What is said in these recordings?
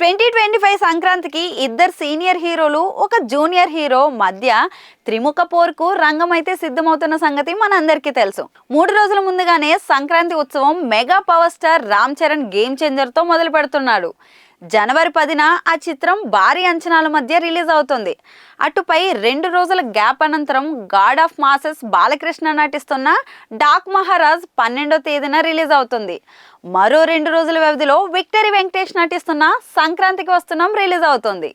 2025 సంక్రాంతికి ఇద్దరు సీనియర్ హీరోలు ఒక జూనియర్ హీరో మధ్య త్రిముఖ పోరుకు రంగం అయితే సిద్ధమవుతున్న సంగతి మనందరికీ తెలుసు. 3 రోజుల ముందుగానే సంక్రాంతి ఉత్సవం mega power star Ram Charan game changer తో మొదలు పెడుతున్నాడు. జనవరి 10న ఆ చిత్రం భారీ అంచనాల మధ్య రిలీజ్ అవుతుంది. అటుపై 2 రోజుల గ్యాప్ అనంతరం గాడ్ ఆఫ్ మాసెస్ బాలకృష్ణ నటిస్తున్న డాక్ మహారాజ్ 12వ తేదీన రిలీజ్ అవుతుంది. మరో 2 రోజుల వ్యవధిలో విక్టరీ వెంకటేష్ నటిస్తున్న సంక్రాంతికి వస్తున్నాం రిలీజ్ అవుతుంది.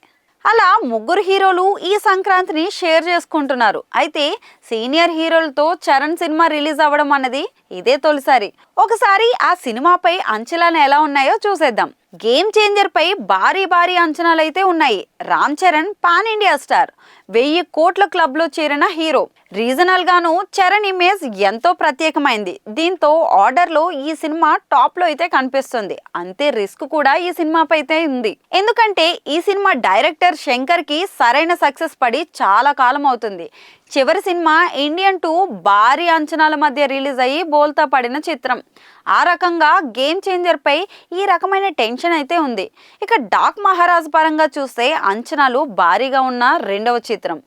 అలా ముగ్గురు హీరోలు ఈ సంక్రాంతిని షేర్ చేసుకుంటున్నారు. అయితే సీనియర్ హీరోలతో చరణ్ సినిమా రిలీజ్ అవ్వడం అన్నది ఇదే తొలిసారి. ఒకసారి ఆ సినిమాపై అంచనాలు ఎలా ఉన్నాయో చూసేద్దాం. గేమ్ చేంజర్ పై భారీ అంచనాలు అయితే ఉన్నాయి. Ram Charan pan India star, 1000 కోట్ల క్లబ్ లో చేరిన హీరో. రీజనల్ గాను చరణ్ ఇమేజ్ ఎంతో ప్రత్యేకమైంది. దీంతో ఆర్డర్ లో ఈ సినిమా టాప్ లో అయితే కనిపిస్తుంది. అంతే రిస్క్ కూడా ఈ సినిమాపై అయితే ఉంది. ఎందుకంటే ఈ సినిమా డైరెక్టర్ శంకర్ కి సరైన సక్సెస్ పడి చాలా కాలం అవుతుంది. చివరి సినిమా ఇండియన్ 2 భారీ అంచనాల మధ్య రిలీజ్ అయ్యి బోల్తా పడిన చిత్రం. ఆ రకంగా గేమ్ చేంజర్ పై ఈ రకమైన టెన్షన్ అయితే ఉంది. ఇక డాక్ మహారాజ్ పరంగా చూస్తే అంచనాలు భారీగా ఉన్న రెండవ చిత్రం.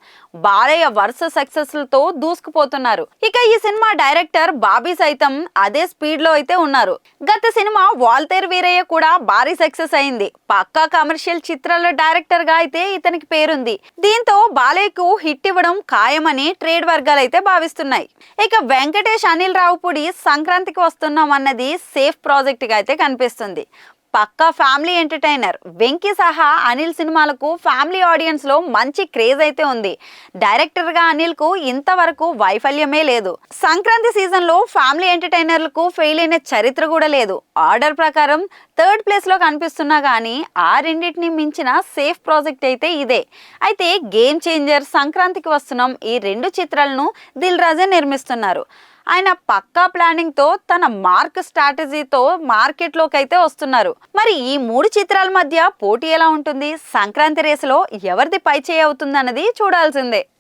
బాలయ్య వరుస సక్సెస్లతో దూసుకుపోతున్నారు. ఇక ఈ సినిమా డైరెక్టర్ బాబీ సైతం అదే స్పీడ్ లో అయితే ఉన్నారు. గత సినిమా వాల్తేరు వీరయ్య కూడా భారీ సక్సెస్ అయింది. పక్కా కమర్షియల్ చిత్రాల డైరెక్టర్ గా అయితే ఇతనికి పేరుంది. దీంతో బాలయ్యకు హిట్ ఇవ్వడం ఖాయమని ట్రేడ్ వర్గాలు అయితే భావిస్తున్నాయి. ఇక వెంకటేష్ అనిల్ రావుపూడి సంక్రాంతికి వస్తున్నాం అన్నది సేఫ్ ప్రాజెక్ట్ గా అయితే కనిపిస్తుంది. పక్కా ఫ్యామిలీ ఎంటర్టైనర్. వెంకీ సహా అనిల్ సినిమాలకు ఫ్యామిలీ ఆడియన్స్ లో మంచి క్రేజ్ అయితే ఉంది. డైరెక్టర్ గా అనిల్ కు ఇంతవరకు వైఫల్యమే లేదు. సంక్రాంతి సీజన్ లో ఫ్యామిలీ ఎంటర్టైనర్లకు ఫెయిల్ అయిన చరిత్ర కూడా లేదు. ఆర్డర్ ప్రకారం 3rd ప్లేస్ లో కనిపిస్తున్నా గానీ ఆ రెండింటిని మించిన సేఫ్ ప్రాజెక్ట్ అయితే ఇదే. అయితే గేమ్ చేంజర్, సంక్రాంతికి వస్తున్నాం ఈ 2 చిత్రాలను దిల్ రాజే నిర్మిస్తున్నారు. ఆయన పక్కా ప్లానింగ్ తో తన మార్క్ స్ట్రాటజీతో మార్కెట్ లోకి అయితే వస్తున్నారు. మరి ఈ 3 చిత్రాల మధ్య పోటీ ఎలా ఉంటుంది? సంక్రాంతి రేసులో ఎవరిది పై చేయి అవుతుంది అన్నది చూడాల్సిందే.